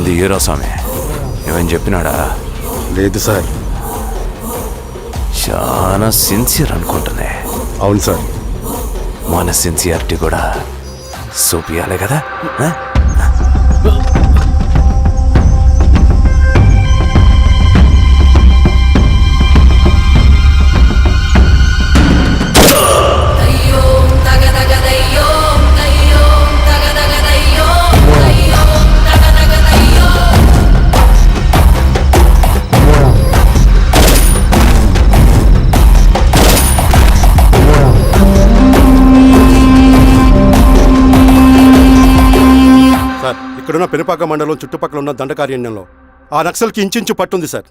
ఏంది హీరో స్వామి ఏమని చెప్పినాడా? లేదు సార్. చాలా సిన్సియర్ అనుకుంటున్నా. అవును సార్. మన సిన్సియారిటీ కూడా చూపియాలి కదా. ఇక్కడున్న పెనుపాక మండలం చుట్టుపక్కల ఉన్న దండకారణ్యంలో ఆ నక్సల్కి ఇంచుంచు పట్టుంది సార్.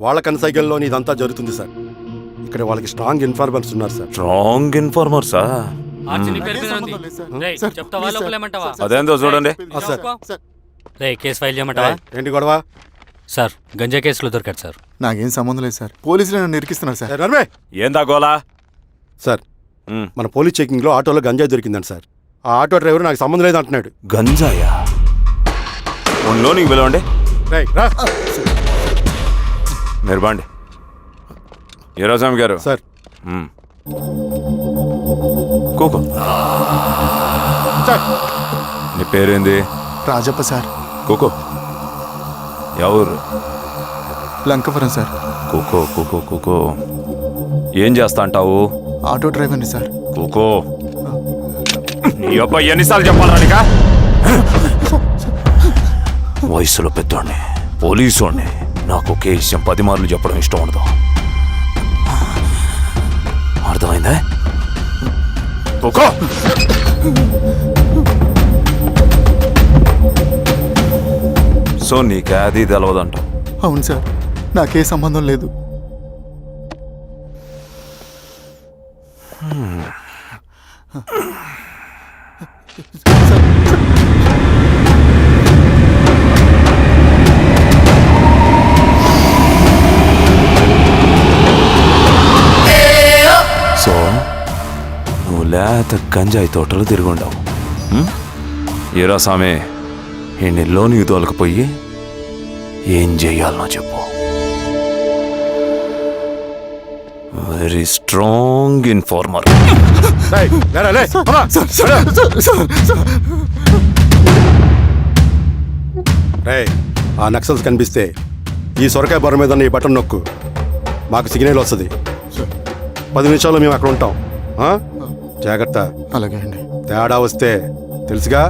వాళ్ళ కనసైగల్లో ఇదంతా జరుగుతుంది సార్. ఇక్కడ వాళ్ళకి స్ట్రాంగ్ ఇన్ఫార్మర్స్ ఉన్నారు సార్. స్ట్రాంగ్ ఇన్ఫార్మర్సా? అదేందో చూడండి. కేసు ఫైల్ చేయమంటావా? ఏంటి గొడవ సార్? గంజా కేసులో దొరికాడు సార్. నాకేం సంబంధం లేదు సార్. పోలీసులు నన్ను ఇరికిస్తున్నారు సార్. నర్మే ఏందా గోలా? సార్ మన పోలీస్ చెకింగ్లో ఆటోలో గంజాయి దొరికిందండి సార్. ఆ ఆటో డ్రైవర్ నాకు సంబంధం లేదు అంటున్నాడు. గంజాయా? ఒంట్లో నీకు పిలవండి. మీరు బాండి. హీరోస్వామి గారు సార్. కూకో. నీ పేరేంది? రాజప్ప సార్. కూకో. ఎవరు? లంకపురం సార్. కూకో కూకో కూకో. ఏం చేస్తా అంటావు? ఆటో డ్రైవర్ని సార్. కూకో. నీ అబ్బాయి ఎన్నిసార్లు చెప్పాలనికా? వయసులో పెద్దోడిని, పోలీసోడిని, నాకు ఒకే విషయం 10 మార్లు చెప్పడం ఇష్టం ఉండదు. అర్థమైందా? కూకో. సో నీకు అది తెలవదంటావు? అవును సార్, నాకే సంబంధం లేదు. సో నువ్వు లేత గంజాయి తోటలు తిరుగుండవు. ఏరా సామే, ఎన్నిలో నీకు తోలకపోయి ఏం చెయ్యాలనో చెప్పు. Very strong informer. ఆ నక్సల్స్ కనిపిస్తే ఈ సొరకాయ బొర మీద ఈ బటన్ నొక్కు, మాకు సిగ్నల్ వస్తుంది. 10 నిమిషాల్లో మేము అక్కడ ఉంటాం. జాగ్రత్త. అలాగే అండి. తేడా వస్తే తెలుసుగా.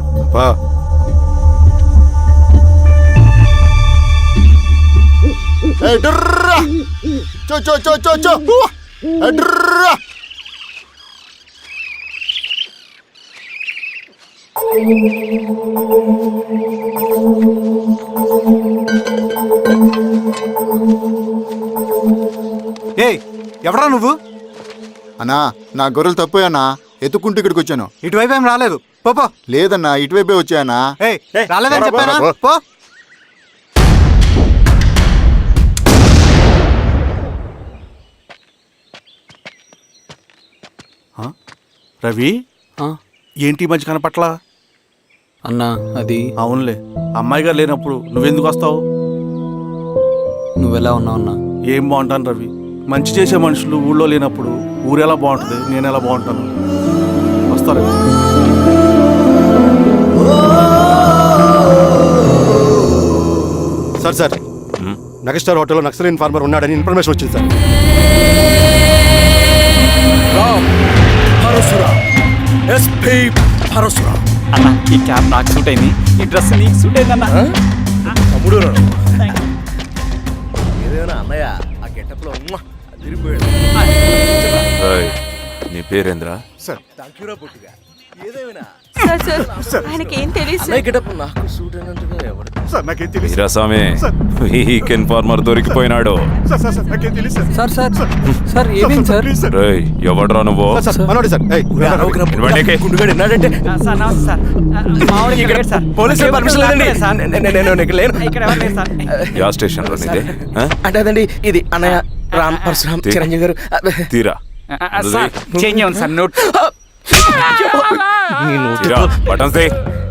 ఎవరా నువ్వు? అన్నా, నా గొర్రెలు తప్పోయన్నా, ఎత్తుకుంటూ ఇక్కడికి వచ్చాను. ఇటువైపు ఏం రాలేదు. పో. లేదన్నా, ఇటువైపే వచ్చాయన్నా. రాలేదని చెప్పానా? పో. రవి, ఏంటి ఈ మధ్య కనపట్లా? అన్నా అది అవునులే, అమ్మాయి గారు లేనప్పుడు నువ్వెందుకు వస్తావు? నువ్వెలా ఉన్నావు అన్నా? ఏం బాగుంటాను రవి, మంచి చేసే మనుషులు ఊళ్ళో లేనప్పుడు ఊరు ఎలా బాగుంటుంది, నేను ఎలా బాగుంటాను? వస్తారా? సార్ నగస్టార్ హోటల్లో నక్సల్ ఇన్ఫార్మర్ ఉన్నాడని ఇన్ఫర్మేషన్ వచ్చింది సార్. అన్నా, ఈ క్యాప్ నాకు సూట్ అయింది, ఈ డ్రెస్ నీకు సూట్ అయింది అన్న. తమ్ముడు ఏదైనా అన్నయ్య ఆ గెటప్లో నీ పేరేంద్రా? సార్ థాంక్యూరా పుట్టిగా. ఏదేమైనా ఆయనకి ఏం తెలియదు. గెటప్ నాకు సూట్ అయినట్టుగా ఎవరు సార్ నాకేం తెలియదు. వీరాస్వామి, వీక్ ఇన్ఫార్మర్ దొరికిపోయినాడు. నాకేం తెలియదు సార్. సార్ ఏమేం సార్? రేయ్, ఎవడ్రా నువ్వు? మనోడి సార్. గుండుగాడు విన్నాడంటే పోలీసులు పర్మిషన్ లేదండి, నేను లేను. యా స్టేషన్ లో నీదే? అంటే అదండి, ఇది అన్నయ్య రామ్ పరశురామ్ చిరంజీవి గారు. తీరా చేంజ్ ఉంది sir. Note buttons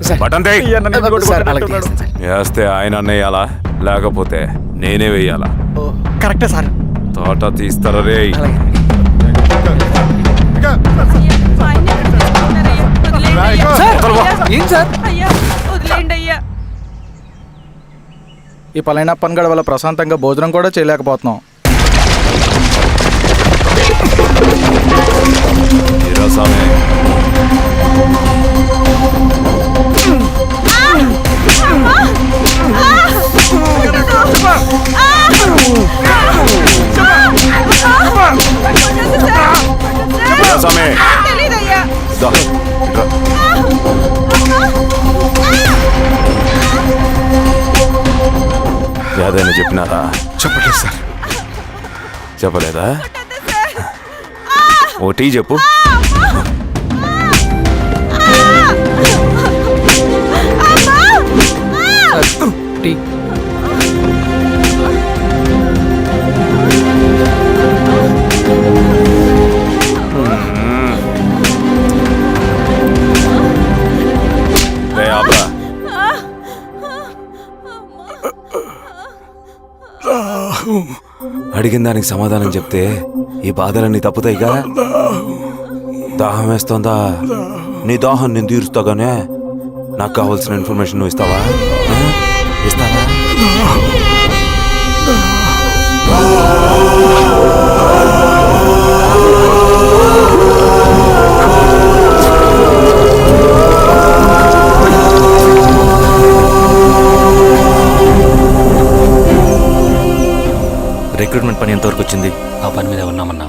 sir. Button they. ఈ అన్న నేను రోడ్డు సార్ పక్కన అలాగే పెట్టున్నాడు. చేస్తాను సార్. వేస్తే ఆయన వేయాలా లేకపోతే నేనే వేయాలా? కరెక్టే సార్. తోట తీస్తారా రే? అలాగే ఏం సార్? అయ్యా వదిలేండి అయ్యా. ఈ పలైన పనిగడ వల్ల ప్రశాంతంగా భోజనం కూడా చేయలేకపోతున్నాం. ఇరా సామే. ఇరా సామే. తెలీదయ్యా. దా, ఇట్రా. యాదైనా చెప్పినారా? చెప్పలేదు సార్. చెప్పలేదా? ఓ టీ చెప్పు. టీ. రే ఆపరా. అడిగిన దానికి సమాధానం చెప్తే ఈ బాధలన్నీ తప్పుతాయిగా. దాహం వేస్తోందా? నీ దాహం నేను తీరుస్తాగానే నాకు కావాల్సిన ఇన్ఫర్మేషన్ నువ్వు ఇస్తావా? ఇస్తావా? రిక్రూట్మెంట్ పని ఎంతవరకు వచ్చింది? ఆ పని మీద ఉన్నామన్నా.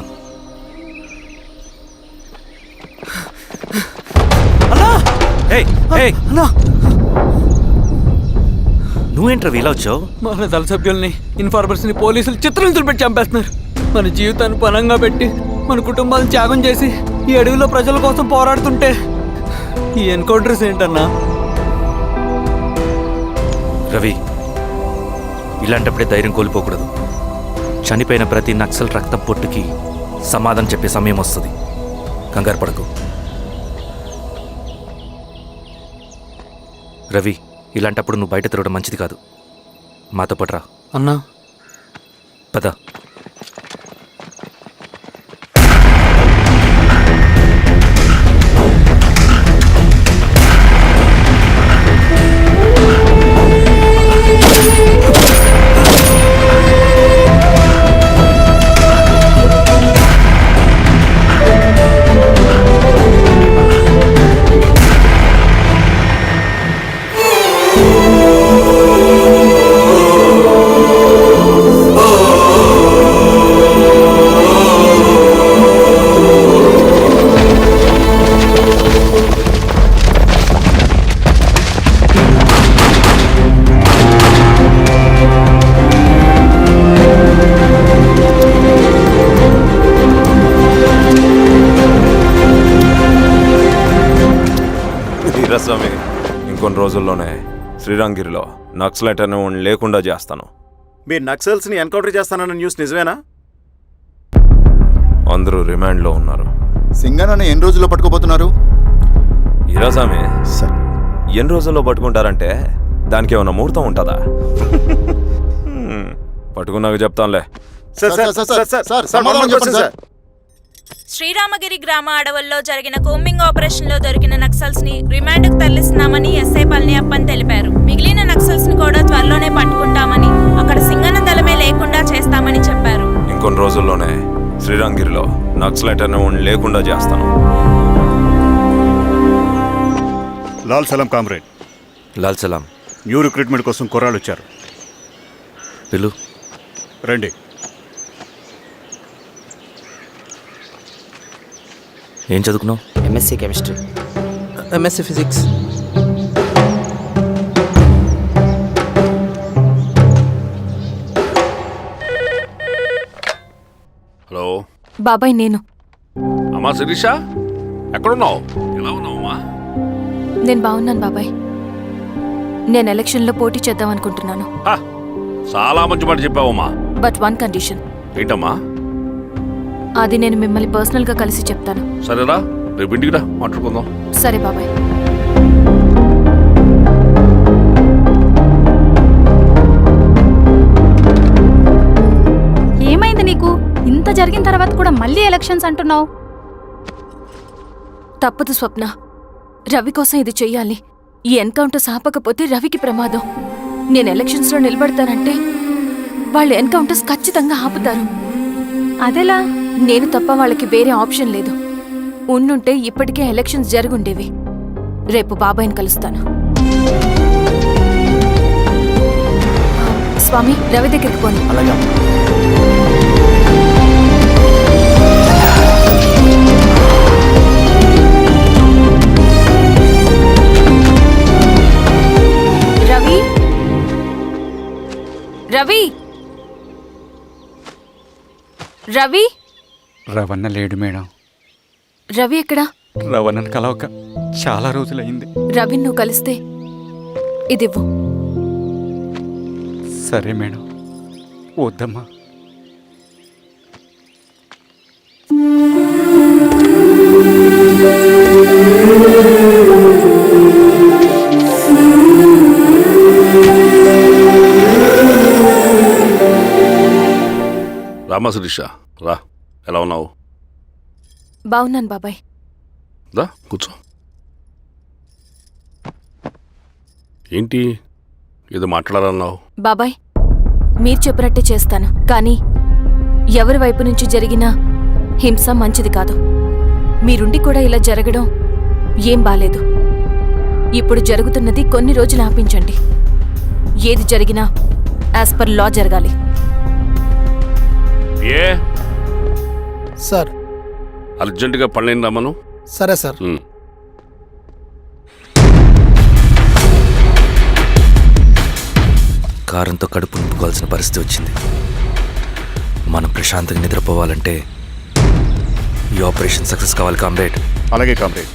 నువ్వేంట్రా ఇలా వచ్చావు? మన దళ సభ్యుల్ని ఇన్ఫార్మర్స్ని పోలీసులు చిత్రహింసలు పెట్టి చంపేస్తున్నారు. మన జీవితాన్ని పణంగా పెట్టి మన కుటుంబాలను త్యాగం చేసి ఈ అడవిలో ప్రజల కోసం పోరాడుతుంటే ఈ ఎన్కౌంటర్స్ ఏంటన్నా? రవి, ఇలాంటప్పుడే ధైర్యం కోల్పోకూడదు. చనిపోయిన ప్రతి నక్సల్ రక్తం పొట్టుకి సమాధానం చెప్పే సమయం వస్తుంది. కంగారు పడకు రవి. ఇలాంటప్పుడు నువ్వు బయట తిరగడం మంచిది కాదు. మాతో పాటు రా. అన్నా పద. స్వామి, ఇంకొన్ని రోజుల్లోనే శ్రీరంగిరిలో నక్సలైట్ అనే వాడిని లేకుండా చేస్తాను. మీరు నక్సల్స్ని ఎన్కౌంటర్ చేస్తానన్న న్యూస్ నిజమేనా? అందరూ రిమాండ్లో ఉన్నారు. సింగనని ఎన్ని రోజుల్లో పట్టుకోబోతున్నారు? ఇరా స్వామి, ఎన్ని రోజుల్లో పట్టుకుంటారంటే దానికి ఏమైనా ముహూర్తం ఉంటుందా? పట్టుకున్నాక చెప్తానులే. శ్రీరామగిరి గ్రామ అడవుల్లో జరిగిన కూంబింగ్ ఆపరేషన్ లో దొరికిన నక్సల్స్ ని రిమాండ్ కు తరలిస్తున్నామని ఎస్ఐ పళనియప్పన్ తెలిపారు. మిగిలిన నక్సల్స్ ని కూడా త్వరలోనే పట్టుకుంటామని, అక్కడ సింగన దళమే లేకుండా చేస్తామని చెప్పారు. ఇంకొన్ని రోజుల్లోనే శ్రీరంగిరిలో నక్సలైట్ అనే వాడిని లేకుండా చేస్తాను. లాల్ సలాం కామ్రేడ్. లాల్ సలాం. న్యూ రిక్రూట్మెంట్ కోసం కుర్రాళ్ళు వచ్చారు. పిలు. రండి. ఏం చదువుకున్నావు? MSc chemistry. MSc physics. Hello బాబాయ్, నేను అమ్మా శిరీష, ఎక్కడున్నావు? ఎలా ఉన్నావమ్మా? నేను బాగున్నాను బాబాయ్. నేను ఎలక్షన్లో పోటీ చేద్దాం అనుకుంటున్నాను. చాలా మంచి మాట చెప్పావమ్మా. But one condition. ఏంటమ్మా? అది నేను మిమ్మల్ని పర్సనల్గా కలిసి చెప్తాను. సరేరా, రేపు ఇంటికి రా, మాట్లాడుకుందాం. సరే బాబాయ్. జరిగిన తర్వాత కూడా మళ్ళీ ఎలక్షన్స్ అంటున్నావు? తప్పదు స్వప్న, రవి కోసం ఇది చెయ్యాలి. ఈ ఎన్కౌంటర్స్ ఆపకపోతే రవికి ప్రమాదం. నేను ఎలక్షన్స్లో నిలబడతానంటే వాళ్ళు ఎన్కౌంటర్స్ ఖచ్చితంగా ఆపుతారు. అదెలా? నేను తప్ప వాళ్ళకి వేరే ఆప్షన్ లేదు. ఉండుంటే ఇప్పటికే ఎలక్షన్స్ జరుగుండేవి. రేపు బాబాయ్ని కలుస్తాను. స్వామి, రవి దగ్గరికి పోనీ. అలాగే అమ్మా. రవి, రవి, రవి. రవణ లేడు మేడం. రవి ఎక్కడా? రవణను కలవక చాలా రోజులైంది. రవిని నువ్వు కలిస్తే ఇదివ్వు. సరే మేడం. వద్దమ్మా. రామా శిరీష, రా. ఎలా ఉన్నావు? బాగున్నాను బాబాయ్. రా కూర్చో. ఏంటి ఏదో మాట్లాడాలన్నావు? బాబాయ్, మీరు చెప్పినట్టే చేస్తాను. కానీ ఎవరి వైపు నుంచి జరిగినా హింస మంచిది కాదు. మీరుండి కూడా ఇలా జరగడం ఏం బాలేదు. ఇప్పుడు జరుగుతున్నది కొన్ని రోజులు ఆపించండి. ఏది జరిగినా యాజ్ పర్ లా జరగాలి. ఏ సార్. అర్జెంటుగా పళ్ళని రమ్మను. సరే సార్. కారంతో కడుపు నింపుకోవాల్సిన పరిస్థితి వచ్చింది. మనం ప్రశాంతంగా నిద్రపోవాలంటే ఈ ఆపరేషన్ సక్సెస్ కావాలి కామ్రేడ్. అలాగే కామ్రేడ్.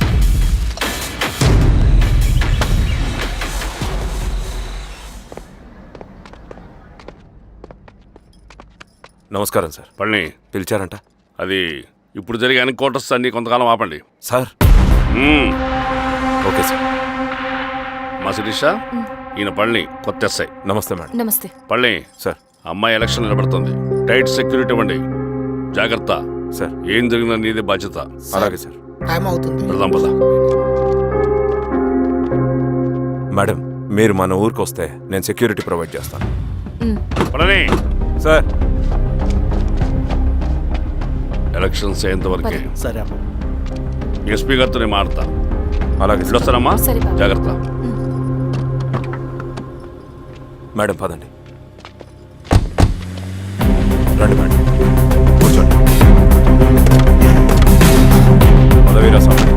నమస్కారం సార్. పళ్ళని పిలిచారంట? అది ఇప్పుడు జరిగే ఎన్కౌంటర్స్ అన్ని కొంతకాలం ఆపండి సార్. Okay sir. మా శిరీష, ఈయన పళ్ళని కొత్త ఎస్ఐ. నమస్తే మేడం. నమస్తే. పళ్ళని సార్. అమ్మాయి ఎలక్షన్ నిలబడుతుంది. టైట్ సెక్యూరిటీ ఇవ్వండి. జాగ్రత్త సార్. ఏం జరిగినా నీదే బాధ్యత. అలాగే సార్. టైం అవుతుంది. వెళ్దాం పద. మేడం, మీరు మన ఊరికి వస్తే నేను సెక్యూరిటీ ప్రొవైడ్ చేస్తాను. పళ్ళని సార్. ఎలక్షన్స్ అయ్యేంత వరకే. సరే అమ్మా. ఎస్పీ గారితో నేను మారుతా. అలాగే సార్. వస్తానమ్మా. సరే బాబు. జాగ్రత్త. మేడం పదండి. రండి మేడం, కూర్చోండి. పదవీరా స్వామి.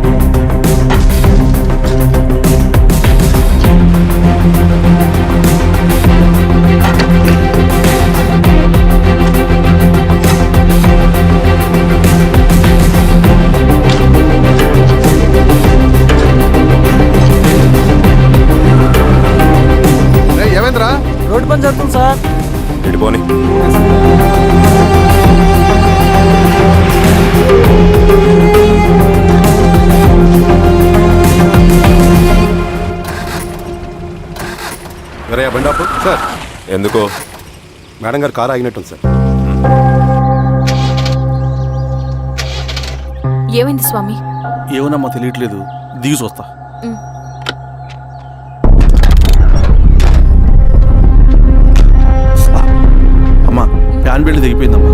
ఏమైందిరా? రోడ్డు పని జరుగుతుంది సార్. ఇటు పోనీ. బండాపు సార్. ఎందుకో? మేడం గారు కారు ఆగినట్టుంది సార్. ఏమైంది స్వామి? ఏమోనమ్మా తెలియట్లేదు. దిగి చూస్తా. అమ్మా, ఫ్యాన్ బెల్ట్ దిగిపోయిందమ్మా.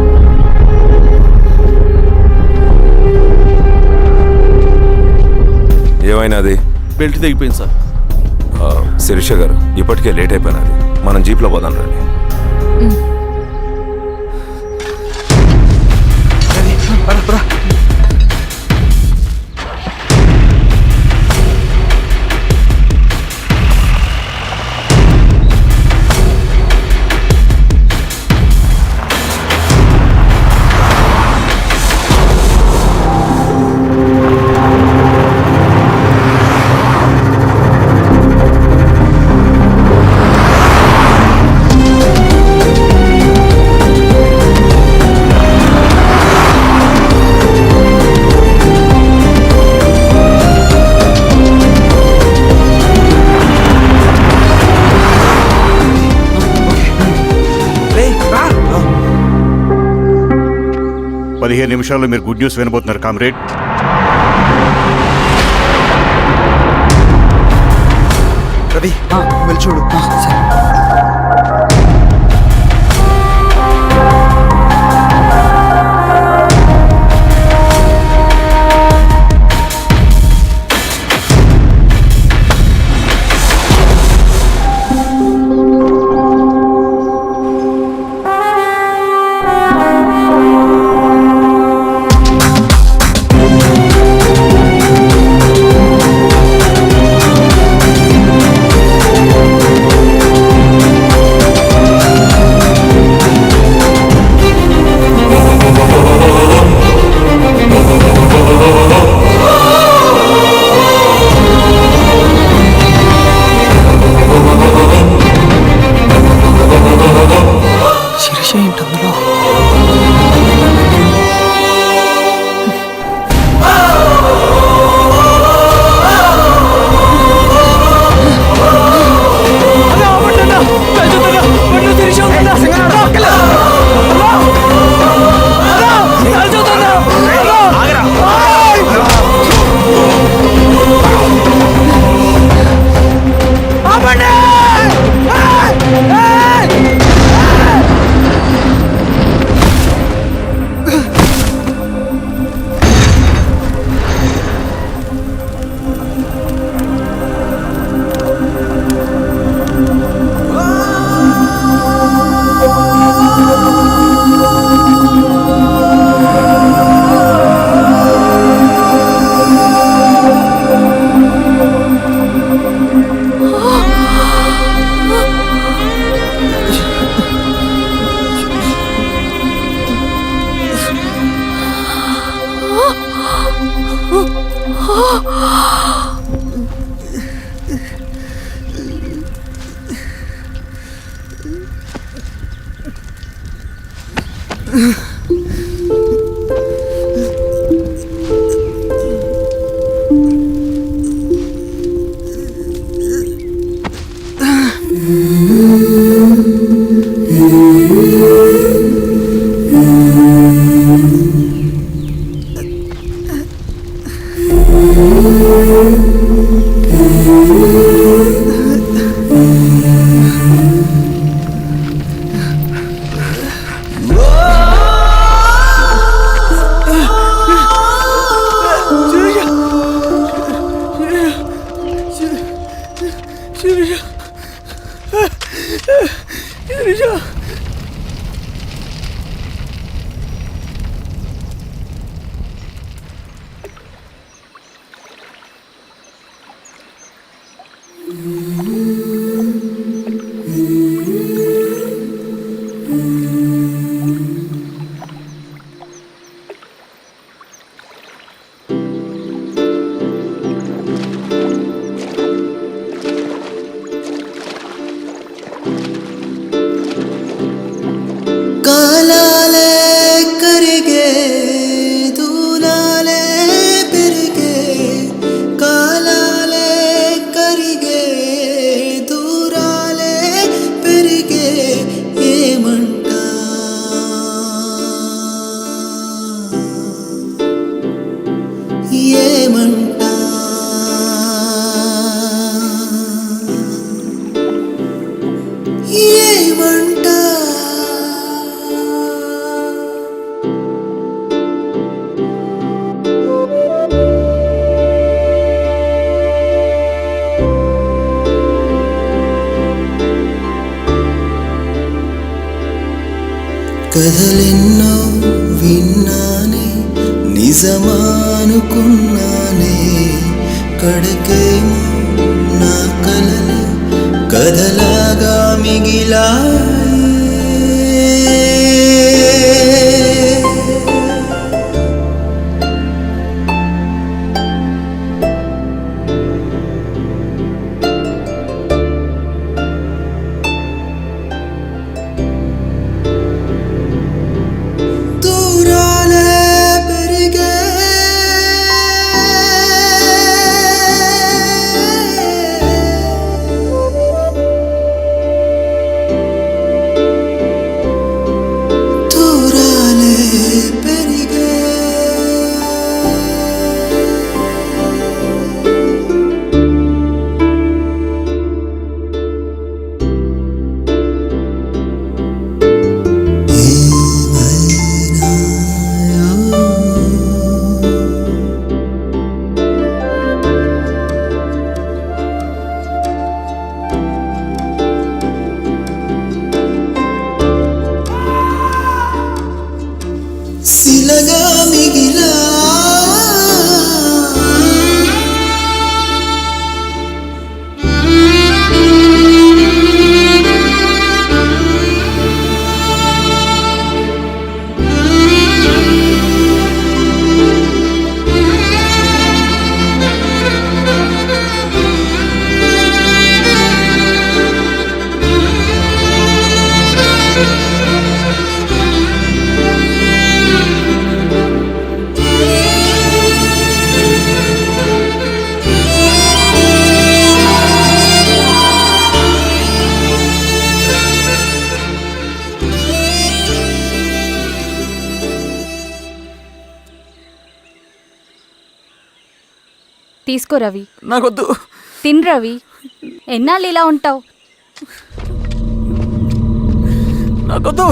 ఏమైనాది? బెల్ట్ దిగిపోయింది సార్. శిరీష గారు, ఇప్పటికే లేట్ అయిపోయినది. మనం జీప్లో పోదాం రండి. నిమిషాల్లో మీరు గుడ్ న్యూస్ వినబోతున్నారు కామ్రేడ్. రవి వెళ్ళి చూడు. కథలెన్నో విన్నానే నిజమానుకున్నానే కడకేమో నా కలలు కథలాగా మిగిలాయే తీసుకో రవి. నాకొద్దు. తిన్ రవి, ఎన్నాళ్ళు ఇలా ఉంటావు? నాకొద్దు.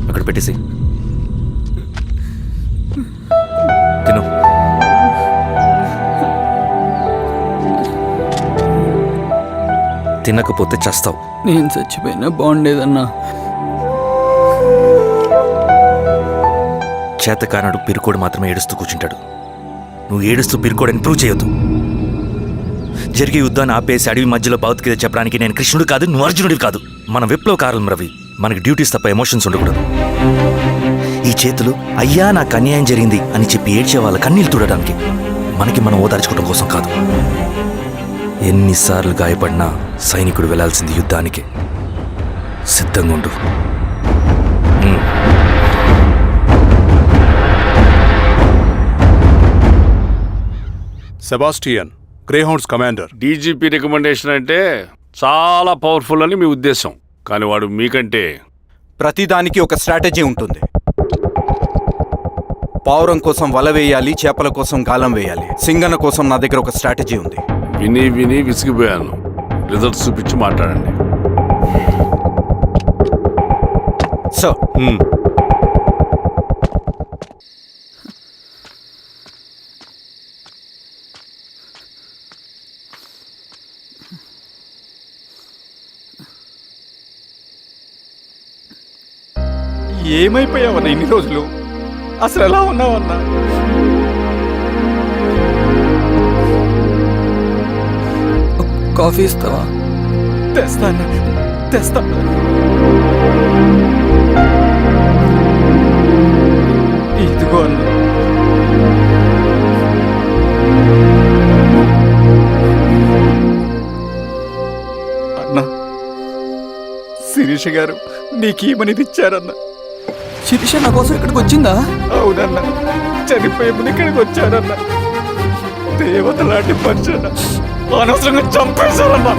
అక్కడ పెట్టేసి తిను. తినకపోతే చస్తావు. నేను చచ్చిపోయినా బాగుండేదన్నా. చేతకానడు పిరుకోడు మాత్రమే ఏడుస్తూ కూర్చుంటాడు. నువ్వు ఏడుస్తూ పిరుకోడని ప్రూవ్ చేయొద్దు. జరిగే యుద్ధాన్ని ఆపేసి అడవి మధ్యలో భౌతికత చెప్పడానికి నేను కృష్ణుడు కాదు, నువ్వు అర్జునుడివి కాదు. మన విప్లవకారులం రవి. మనకి డ్యూటీస్ తప్ప ఎమోషన్స్ ఉండకూడదు. ఈ చేతులు అయ్యా నాకు అన్యాయం జరిగింది అని చెప్పి ఏడ్చే వాళ్ళ కన్నీళ్ళు తుడడానికి, మనకి మనం ఓదార్చుకోవడం కోసం కాదు. ఎన్నిసార్లు గాయపడినా సైనికుడు వెళ్లాల్సింది యుద్ధానికి. సిద్ధంగా ఉండు. Sebastian, Greyhounds commander. DGP recommendation అంటే చాలా పవర్ఫుల్ అని మీ ఉద్దేశం, కానీ వాడు మీకంటే ప్రతిదానికి ఒక స్ట్రాటజీ ఉంటుంది. పావురం కోసం వల వేయాలి, చేపల కోసం గాలం వేయాలి. సింగన్న కోసం నా దగ్గర ఒక స్ట్రాటజీ ఉంది. విని విని విసిగిపోయాను. రిజల్ట్స్ చూపించి మాట్లాడండి. సో ఏమైపోయావన్నా ఇన్ని రోజులు? అసలు ఎలా ఉన్నావన్నా? కాఫీ ఇస్తావా? తెస్తాను. ఇదిగో అన్న. అన్నా, శిరీష గారు నీకేమనేది ఇచ్చారన్న. శిరీష నా కోసం ఇక్కడికి వచ్చిందా? అవునన్నా, చనిపోయే ముందు ఇక్కడికి వచ్చారన్న. దేవత లాంటి మనిషి అన్న, అనవసరంగా చంపేశారన్నా.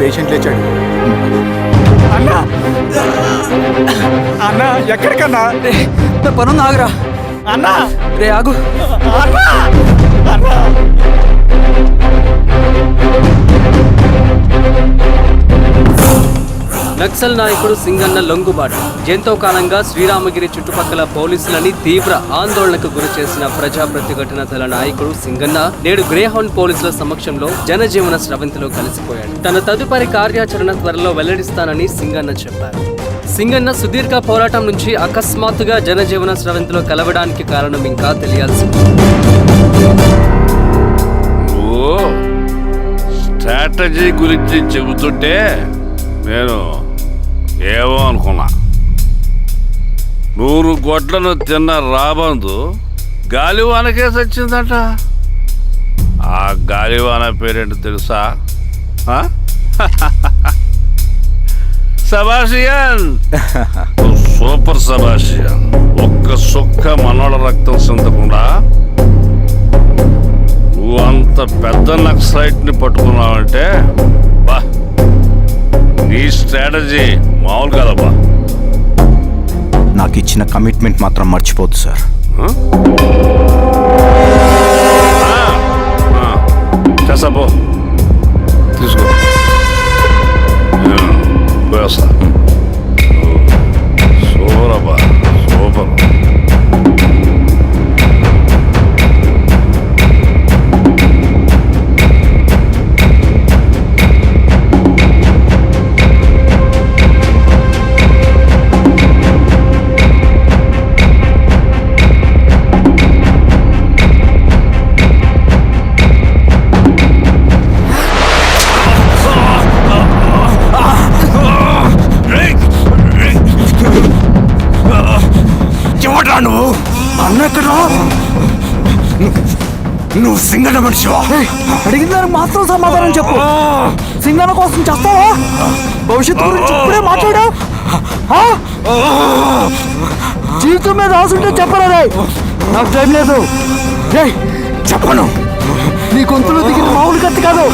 పేషెంట్ లేచాడు. అన్నా అన్నా ఎక్కడికన్నా నా పనుంది ఆగురా అన్నా. రే ఆగు అన్నా అన్నా. నక్సల్ నాయకుడు సింగన్న లొంగుబాటు ఎంతో కాలంగా శ్రీరామగిరి చుట్టుపక్కల పోలీసులని తీవ్ర ఆందోళనకు గురి చేసిన ప్రజా ప్రతిఘటన దళ నాయకుడు సింగన్న నేడు గ్రేహౌండ్ పోలీసుల సమక్షంలో జనజీవన స్రవంతిలో కలిసిపోయాడు. తన తదుపరి కార్యాచరణ త్వరలో వెల్లడిస్తానని సింగన్న చెప్పారు. సింగన్న సుదీర్ఘ పోరాటం నుంచి అకస్మాత్తుగా జనజీవన స్రవంతిలో కలవడానికి కారణం ఇంకా తెలియాల్సి స్ట్రాటజీ గురించి చెబుతుంటే నేను ఏమో అనుకున్నా. 100 గొడ్లను తిన్న రాబందు గాలివానకే చచ్చిందట. ఆ గాలివాన పేరేంటి తెలుసా? సబాషియన్. సూపర్ సబాషియన్. ఒక్క సుక్క మనోళ్ళ రక్తం చెందకుండా నువ్వు అంత పెద్ద నక్సలైట్ని పట్టుకున్నావంటే బా, నీ స్ట్రాటజీ మామూలు కదబ్బా. నాకు ఇచ్చిన కమిట్మెంట్ మాత్రం మర్చిపోద్దు సార్. చేసాబో, తీసుకో. పోయొస్తా. సూపర్ అబ్బా, సూపర్. నువ్వు అన్నెక్కడా? నువ్వు సింగన్న మనిషివా? అడిగిన దానికి మాత్రం సమాధానం చెప్పు. సింగన్న కోసం చేస్తావా? భవిష్యత్తు గురించి ఇప్పుడే మాట్లాడా? జీవితం మీద ఆశుంటే చెప్పరా? నాకు టైం లేదు. చెప్పను. నీ గొంతులో దిగిన మామూలు కత్తి కాదు,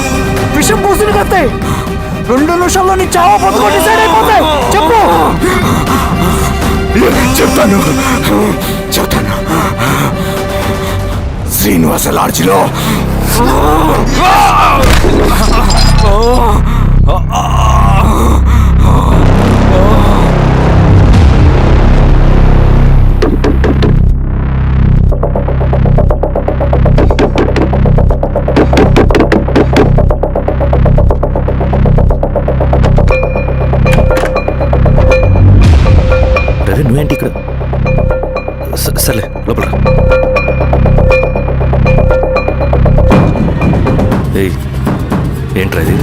విషం పూసిన కత్తి. 2 నిమిషాల్లో నీ చావా పొద్దుకో డిసైడ్ అయిపోతాయి. చెప్పు. చెప్తాను. శ్రీనివాస లాడ్జిలో నువ్వేంటి ఇక్కడ? సర్లే లోపల. ఏంట్రా ఇది?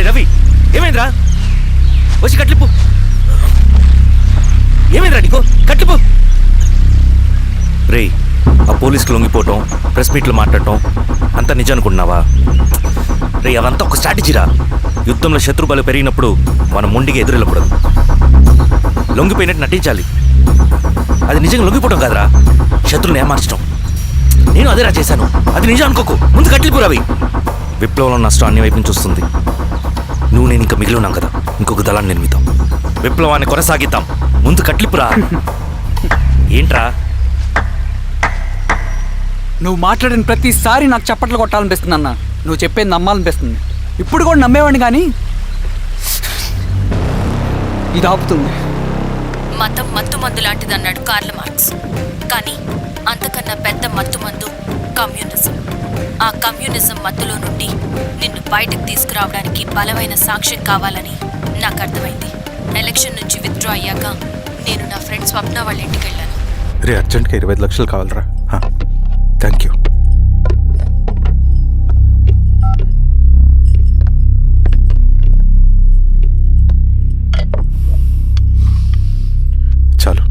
రవి, ఏమైందిరా? వచ్చి కట్లిప్పు. ఏమైందిరా నీకు? కట్లిప్పు. రే, ఆ పోలీసుకి లొంగిపోవటం, ప్రెస్ మీట్లు మాట్లాడటం అంతా నిజం అనుకుంటున్నావా? రే, అవంతా ఒక స్ట్రాటజీరా. యుద్ధంలో శత్రుబలు పెరిగినప్పుడు మనం మొండిగా ఎదురెళ్ళకూడదు. లొంగిపోయినట్టు నటించాలి. అది నిజంగా లొంగిపోవటం కాదురా, శత్రువుని ఏమార్చడం. నేను అదేరా చేశాను. అది నిజం అనుకోకు. ముందు కట్టిలిపు రవి. విప్లవంలో నష్టం అన్ని వైపు నుంచి వస్తుంది. నువ్వు నేను ఇంకా మిగిలి ఉన్నాం కదా, ఇంకొక దళాన్ని నిర్మితాం, విప్లవాన్ని కొనసాగిద్దాం. ముందు కట్లిపురా. ఏంట్రా నువ్వు మాట్లాడిన ప్రతిసారి నాకు చప్పట్లు కొట్టాలనిపిస్తుంది అన్న. నువ్వు చెప్పేది నమ్మాలనిపిస్తుంది. ఇప్పుడు కూడా నమ్మేవాడిని, కానీ ఇది ఆపుతుంది. మతం మత్తు మందు లాంటిదన్నాడు కార్ల్ మార్క్స్. కానీ అంతకన్నా పెద్ద మత్తు మందు కమ్యూనిజం. ఆ కమ్యూనిజం మత్తులో నుండి నిన్ను బయటకు తీసుకురావడానికి బలమైన సాక్ష్యం కావాలని నాకు అర్థమైంది. ఎలక్షన్ నుంచి విత్డ్రా అయ్యాక నేను నా ఫ్రెండ్ స్వప్న వాళ్ళ ఇంటికి వెళ్ళాను. రే, అర్జెంట్గా 25 లక్షలు కావాలరా. Thank you. చాలు.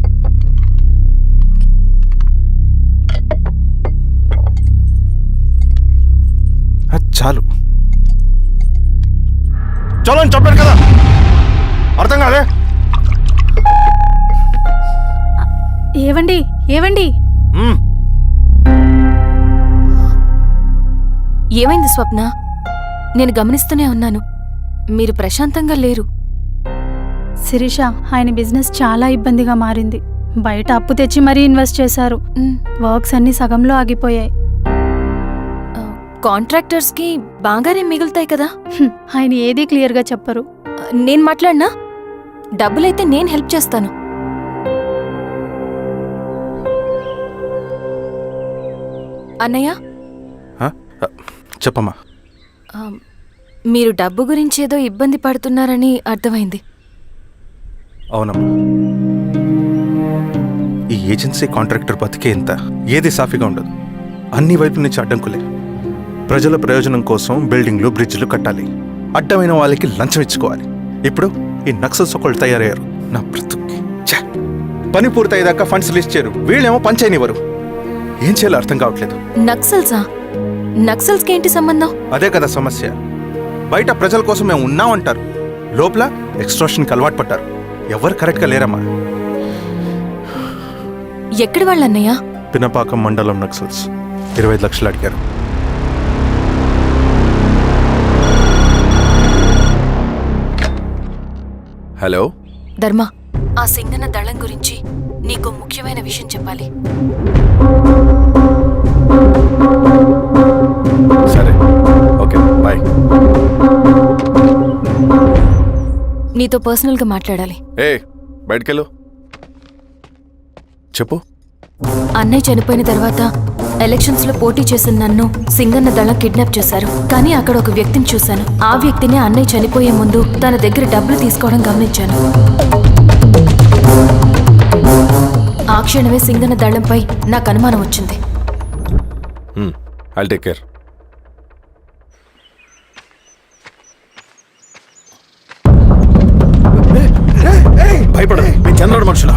చాలు. చలో అని చెప్పాను కదా, అర్థం కాదే. ఏవండి ఏవండి ఏమైంది స్వప్న? నేను గమనిస్తూనే ఉన్నాను, మీరు ప్రశాంతంగా లేరు. శిరీష, ఆయన బిజినెస్ చాలా ఇబ్బందిగా మారింది. బయట అప్పు తెచ్చి మరీ ఇన్వెస్ట్ చేశారు. వర్క్స్ అన్ని సగంలో ఆగిపోయాయి. కాంట్రాక్టర్స్కి బాగానే మిగులుతాయి కదా. ఆయన ఏదీ క్లియర్గా చెప్పరు. నేను మాట్లాడినా డబ్బులైతే నేను హెల్ప్ చేస్తాను. అన్నయ్య, చెప్పమ్మా. మీరు డబ్బు గురించి ఏదో ఇబ్బంది పడుతున్నారని అర్థమైంది. అవునమ్మా, ఈ ఏజెన్సీ కాంట్రాక్టర్ బతికే ఇంత ఏది సాఫీగా ఉండదు. అన్ని వైపుల నుంచి అడ్డంకులే. ప్రజల ప్రయోజనం కోసం బిల్డింగ్లు, బ్రిడ్జ్లు కట్టాలి. అడ్డమైన వాళ్ళకి లంచం ఇచ్చుకోవాలి. ఇప్పుడు ఈ నక్సల్స్ ఒకళ్ళు తయారయ్యారు. నా బ్రతుక్కి పని పూర్తయ్యేదాకా ఫండ్స్ లిస్ట్ చేయరు. వీళ్ళేమో పంచాయనివ్వరు. ఏం చేయాలో అర్థం కావట్లేదు. నక్సల్సా? నక్సల్స్కి ఏంటి సంబంధం? అదే కదా సమస్య. బయట ప్రజల కోసం మేము ఉన్నామంటారు, లోపల ఎక్స్ట్రాషన్కి అలవాటు పడ్డారు. ఎవరు కరెక్ట్గా లేరమ్మా. ఎక్కడి వాళ్ళన్నయ్య? పినపాకం మండలం నక్సల్స్ 25 లక్షలు అడిగారు. హలో ధర్మ, ఆ సింగన్న దళం గురించి నీకు ముఖ్యమైన విషయం చెప్పాలి. సరే, ఓకే, బాయ్. నీతో పర్సనల్గా మాట్లాడాలి. బయటకెళ్ళు. చెప్పు. అన్నయ్య చనిపోయిన తర్వాత ఎలక్షన్స్ లో పోటీ చేసిన నన్ను సింగన్న దళం కిడ్నాప్ చేశారు. కానీ అక్కడ ఒక వ్యక్తిని చూశాను. ఆ వ్యక్తిని అన్నయ్య చనిపోయే ముందు తన దగ్గర డబ్బులు తీసుకోవడం గమనించాను. ఆ క్షణమే సింగన్న దళంపై నాకు అనుమానం వచ్చింది. I'll take care. భయపడదు, మీ చంద్రుడు మనుషులు.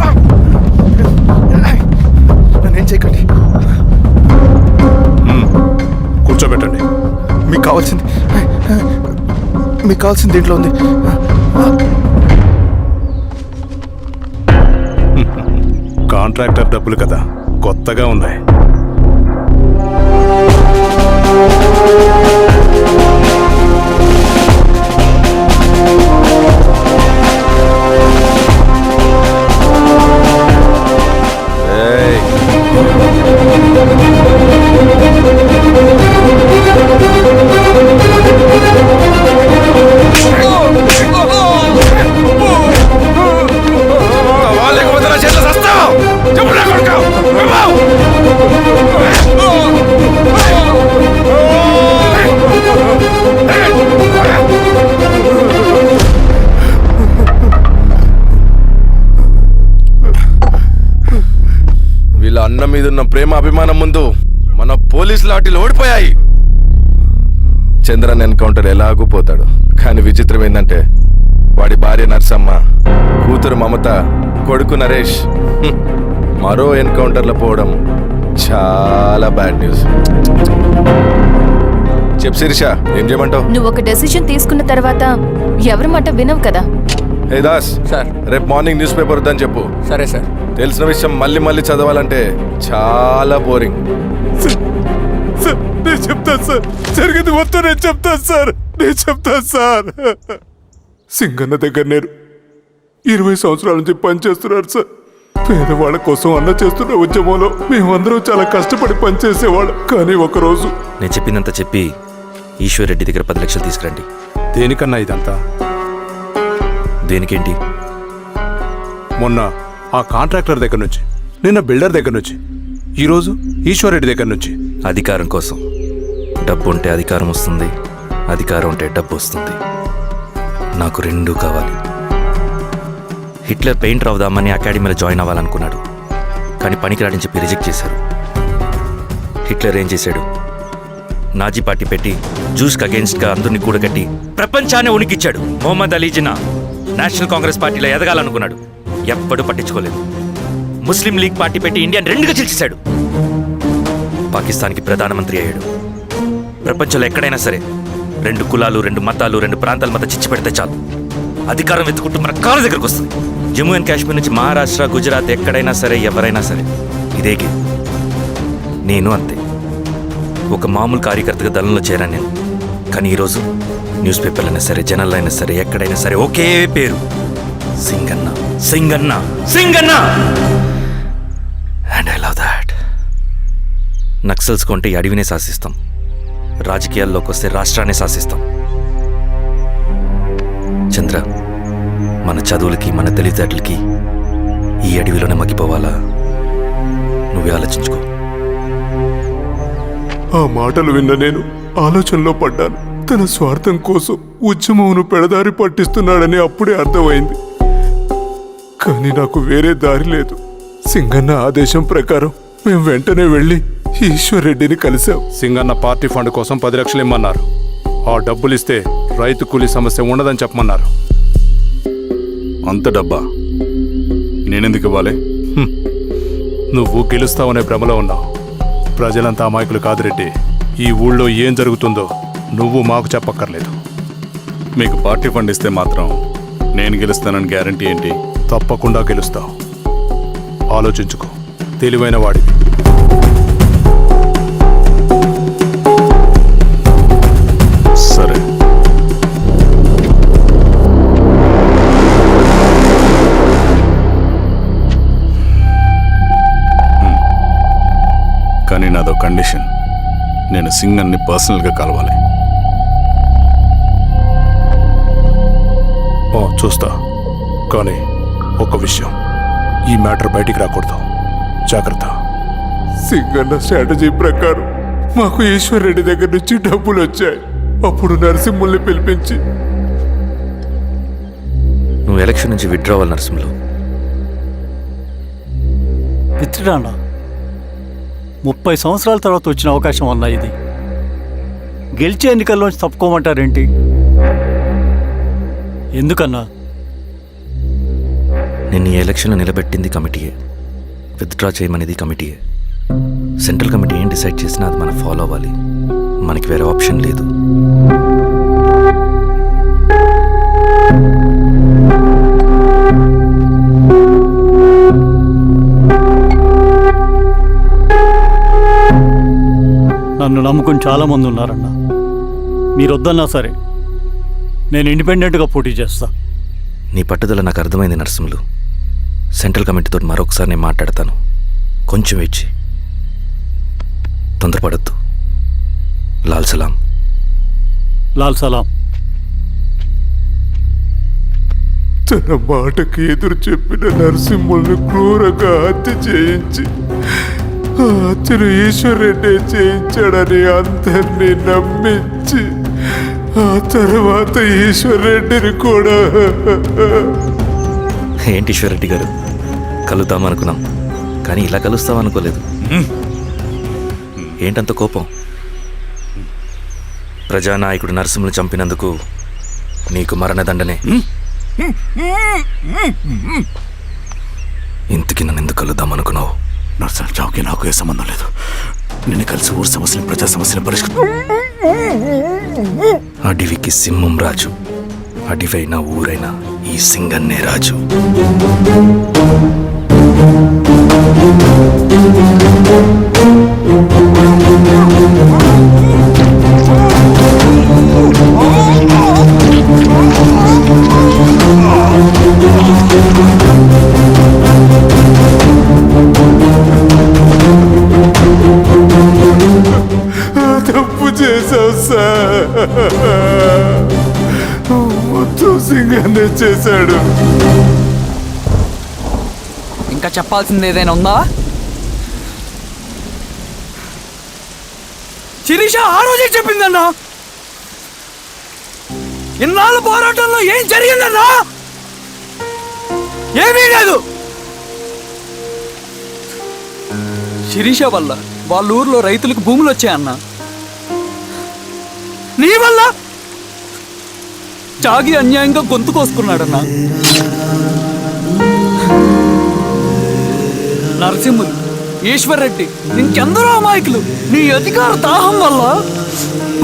నన్నేం చేయకండి. కూర్చోబెట్టండి. మీకు కావాల్సింది దీంట్లో ఉంది. కాంట్రాక్టర్ డబ్బులు కదా, కొత్తగా ఉన్నాయి. వీళ్ళ అన్న మీదున్న ప్రేమ అభిమానం ముందు మన పోలీస్ లాఠీలు ఓడిపోయాయి. చంద్రన్ ఎన్కౌంటర్ ఎలాగూ పోతాడు. కానీ విచిత్రం ఏంటంటే వాడి భార్య నర్సమ్మ, కూతురు మమత, కొడుకు నరేష్ మరో ఎన్కౌంటర్లో పోవడం చాలా బ్యాడ్ న్యూస్. చెప్పు శిరీష, ఏం చేయమంటావు? నువ్వు ఒక డెసిషన్ తీసుకున్న తర్వాత ఎవరి మాట వినవు కదా. హే దాస్ సార్. రేపు మార్నింగ్ న్యూస్ పేపర్ వద్దని చెప్పు. సరే సార్. తెలిసిన విషయం మళ్ళీ మళ్ళీ చదవాలంటే చాలా బోరింగ్. సార్ నేను చెప్తాను సార్, జరిగింది మొత్తం నేను చెప్తాను సార్, నేను చెప్తాను సార్. సింగన్న దగ్గర నేను 20 సంవత్సరాల నుంచి పనిచేస్తున్నాను సార్. పేదవాళ్ళ కోసం అన్న చేస్తున్న ఉద్యమంలో మేమందరం చాలా కష్టపడి పనిచేసేవాళ్ళం. కానీ ఒకరోజు నేను చెప్పినంత చెప్పి ఈశ్వర్ రెడ్డి దగ్గర 10 లక్షలు తీసుకురండి. దేనికన్నా ఇదంతా? దేనికేంటి? మొన్న ఆ కాంట్రాక్టర్ దగ్గర నుంచి, నిన్న బిల్డర్ దగ్గర నుంచి, ఈరోజు ఈశ్వర్ రెడ్డి దగ్గర నుంచి. అధికారం కోసం. డబ్బు ఉంటే అధికారం వస్తుంది, అధికారం ఉంటే డబ్బు వస్తుంది. నాకు రెండూ కావాలి. హిట్లర్ పెయింటర్ అవుదామని అకాడమీలో జాయిన్ అవ్వాలనుకున్నాడు, కానీ పనికిరాడని చెప్పి రిజెక్ట్ చేశారు. హిట్లర్ ఏం చేశాడు? నాజీ పార్టీ పెట్టి జూస్కి అగేన్స్ట్గా అందరినీ కూడగట్టి ప్రపంచాన్ని ఉనికిచ్చాడు. మొహమ్మద్ అలీ జిన్నా నేషనల్ కాంగ్రెస్ పార్టీలో ఎదగాలనుకున్నాడు, ఎప్పుడూ పట్టించుకోలేదు. ముస్లిం లీగ్ పార్టీ పెట్టి ఇండియాని రెండుగా చీల్చేశాడు. పాకిస్తాన్కి ప్రధానమంత్రి అయ్యాడు. ప్రపంచంలో ఎక్కడైనా సరే 2 కులాలు, 2 మతాలు, 2 ప్రాంతాల మధ్య చిచ్చు పెడితే చాలు, అధికారం వెతుకుంటూ మన కాళ్ళ దగ్గరకు వస్తుంది. జమ్మూ అండ్ కాశ్మీర్ నుంచి మహారాష్ట్ర, గుజరాత్ ఎక్కడైనా సరే, ఎవరైనా సరే ఇదే గేమ్. నేను అంతే. ఒక మామూలు కార్యకర్తగా దళంలో చేరాను నేను. కానీ ఈరోజు న్యూస్ పేపర్లు అయినా సరే, జనాల్లో అయినా సరే, ఎక్కడైనా సరే ఒకే పేరు, Singanna, Singanna, Singanna. And I love that. Naxals కొంటే ఈ అడవినే శాసిస్తాం, రాజకీయాల్లోకి వస్తే రాష్ట్రాన్ని శాసిస్తాం. చంద్ర, మన చదువులకి, మన తెలివితేటలకి ఈ అడవిలోనే మగ్గిపోవాలా? నువ్వే ఆలోచించుకో. ఆ మాటలు విన్న నేను ఆలోచనలో పడ్డాను. తన స్వార్థం కోసం ఉద్యమమును పెడదారి పట్టిస్తున్నాడని అప్పుడే అర్థమైంది. కానీ నాకు వేరే దారి లేదు. సింగన్న ఆదేశం ప్రకారం మేము వెంటనే వెళ్ళి ఈశ్వర్ రెడ్డిని కలిశాం. సింగన్న పార్టీ ఫండ్ కోసం 10 లక్షలు ఇమ్మన్నారు. ఆ డబ్బులు ఇస్తే రైతు కూలీ సమస్య ఉండదని చెప్పమన్నారు. అంత డబ్బా నేనెందుకు ఇవ్వాలి? నువ్వు గెలుస్తావనే భ్రమలో ఉన్నావు. ప్రజలంతా అమాయకులు కాదు రెడ్డి. ఈ ఊళ్ళో ఏం జరుగుతుందో నువ్వు మాకు చెప్పక్కర్లేదు. మీకు పార్టీ ఫండ్ ఇస్తే మాత్రం నేను గెలుస్తానని గ్యారంటీ ఏంటి? తప్పకుండా గెలుస్తావు. ఆలోచించుకో, తెలివైన వాడివి. సరే. కానీ నాదో కండిషన్. నేను సింగన్ని పర్సనల్గా కలవాలి. చూస్తా. కానీ ఒక విషయం, ఈ మ్యాటర్ బయటికి రాకూడదు. జాగ్రత్త. సింగన్న స్ట్రాటజీ ప్రకారం మాకు ఈశ్వర్ రెడ్డి దగ్గర నుంచి డబ్బులు వచ్చాయి. అప్పుడు నరసింహుల్ని పిలిపించి, నువ్వు ఎలక్షన్ నుంచి విత్డ్రా అవ్వాలి నరసింహులు. విత్డ్రానా? 30 సంవత్సరాల తర్వాత వచ్చిన అవకాశం అన్నా ఇది. గెలిచే ఎన్నికల్లోంచి తప్పుకోమంటారేంటి? ఎందుకన్నా? నిన్ను ఈ ఎలక్షన్లో నిలబెట్టింది కమిటీయే, విత్డ్రా చేయమనేది కమిటీయే. సెంట్రల్ కమిటీ ఏం డిసైడ్ చేసినా అది మనం ఫాలో అవ్వాలి. మనకి వేరే ఆప్షన్ లేదు. నన్ను నమ్ముకుని చాలామంది ఉన్నారన్న. మీరు వద్దన్నా సరే నేను ఇండిపెండెంట్గా పోటీ చేస్తా. నీ పట్టుదల నాకు అర్థమైంది నరసింహులు. సెంట్రల్ కమిటీతో మరొకసారి నేను మాట్లాడతాను. కొంచెం వెయిట్ చేయి, తొందరపడద్దు. లాల్ సలాం. లాల్ సలాం. తన మాటకి ఎదురు చెప్పిన నరసింహుల్ని క్రూరంగా హత్య చేయించి, ఆ హత్యను ఈశ్వర్ రెడ్డి చేయించాడని అందరినీ నమ్మించి, ఆ తర్వాత ఈశ్వర్ రెడ్డిని కూడా. ఏంటి ఈశ్వరరెడ్డి గారు, కలుద్దామనుకున్నాం కానీ ఇలా కలుస్తామనుకోలేదు. ఏంటంత కోపం? ప్రజానాయకుడు నరసింహులు చంపినందుకు నీకు మరణదండనే. ఇంతకీ నన్ను ఎందుకు కలుద్దామనుకున్నావు? నర్సన్ చావుకి నాకు ఏ సంబంధం లేదు. నిన్ను కలిసి ఊరు సమస్యలు, ప్రజా సమస్యలు పరిష్కరించు. అడవికి సింహం రాజు. అడవైనా ఊరైనా ఈ సింగన్నే రాజు. తప్పు చేశావు సార్. మొత్తం సింగన్నే చేశాడు. ఇంకా చెప్పాల్సింది ఏదైనా ఉందా? శిరీష ఆ రోజే చెప్పిందన్నా. ఇన్నాళ్ళ పోరాటంలో ఏం జరిగిందన్నా? ఏమీ లేదు. శిరీష వల్ల వాళ్ళ ఊర్లో రైతులకు భూములు వచ్చాయన్నా. నీ వల్ల చాగి అన్యాయంగా గొంతు కోసుకున్నాడన్నా. నరసింహులు, ఈశ్వర్ రెడ్డి, ఇంకెందరో అమాయకులు నీ అధికార దాహం వల్ల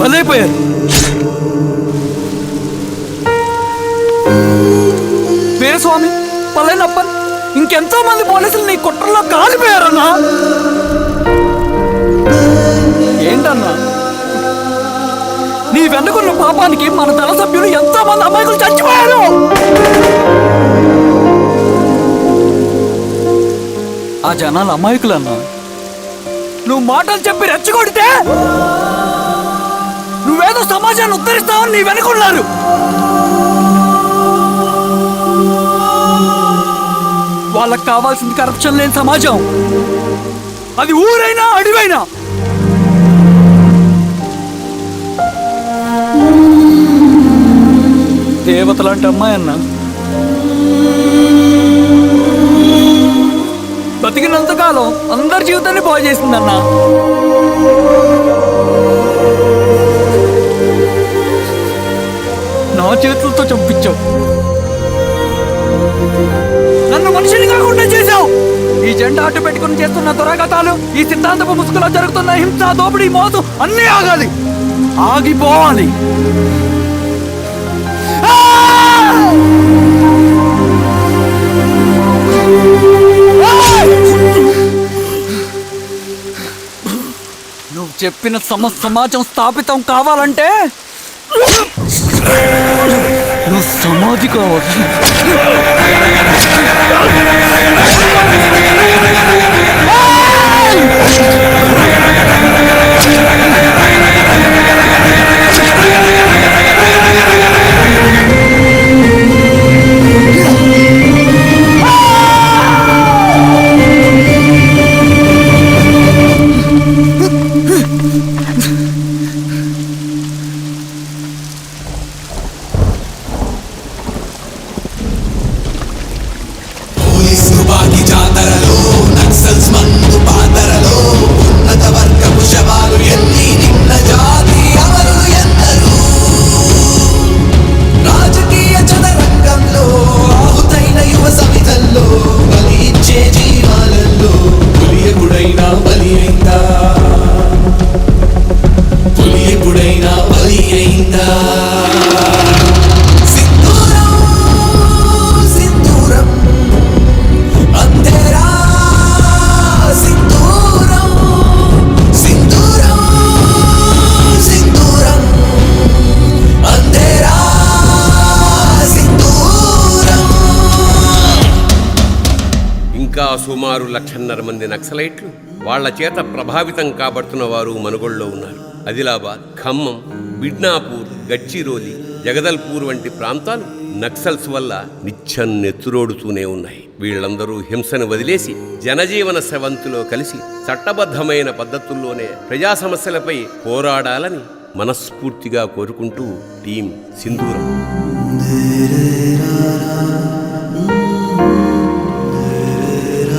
బలైపోయారు. వీరస్వామి, పల్లెనప్పన్, ఇంకెంతో మంది పోలీసులు నీ కుట్రలో కాలిపోయారన్నా. ఏంటన్నా, నీ వెనుకున్న పాపానికి మన దళ సభ్యులు ఎంతో మంది అమాయకులు చచ్చిపోయారు. ఆ జనాలు అమాయకులన్నా. నువ్వు మాటలు చెప్పి రెచ్చగొడితే నువ్వేదో సమాజాన్ని ఉద్ధరిస్తావని నీ వెనుకున్నారు. వాళ్ళకి కావాల్సింది కరప్షన్ లేని సమాజం. అది ఊరైనా అడివైనా. దేవతలాంటి అమ్మాయి అన్న. బతికినంతకాలం అందరి జీవితాన్ని బాగు చేసిందన్నా. నా చేతులతో చంపించావు. నన్ను మనిషిని కాకుండా చేశావు. ఈ జెండా అడ్డు పెట్టుకుని చేస్తున్న దురాఘాతాలు, ఈ సిద్ధాంతపు ముసుగులో జరుగుతున్న హింస, దోపిడీ, మోసం అన్నీ ఆగాలి, ఆగిపోవాలి. నువ్వు చెప్పిన సమాజం స్థాపితం కావాలంటే నువ్వు సమాధి కావాలి. సుమారు 1,50,000 మంది నక్సలైట్లు వాళ్ల చేత ప్రభావితం కాబడుతున్న వారు మనుగోడులో ఉన్నారు. ఆదిలాబాద్, ఖమ్మం, బిడ్నాపూర్, గడ్చిరోలి, జగదల్పూర్ వంటి ప్రాంతాలు నక్సల్స్ వల్ల నిత్యం నెత్తురోడుతూనే ఉన్నాయి. వీళ్ళందరూ హింసను వదిలేసి జనజీవన స్రవంతిలో కలిసి చట్టబద్ధమైన పద్ధతుల్లోనే ప్రజా సమస్యలపై పోరాడాలని మనస్ఫూర్తిగా కోరుకుంటూ టీం సింధూరం.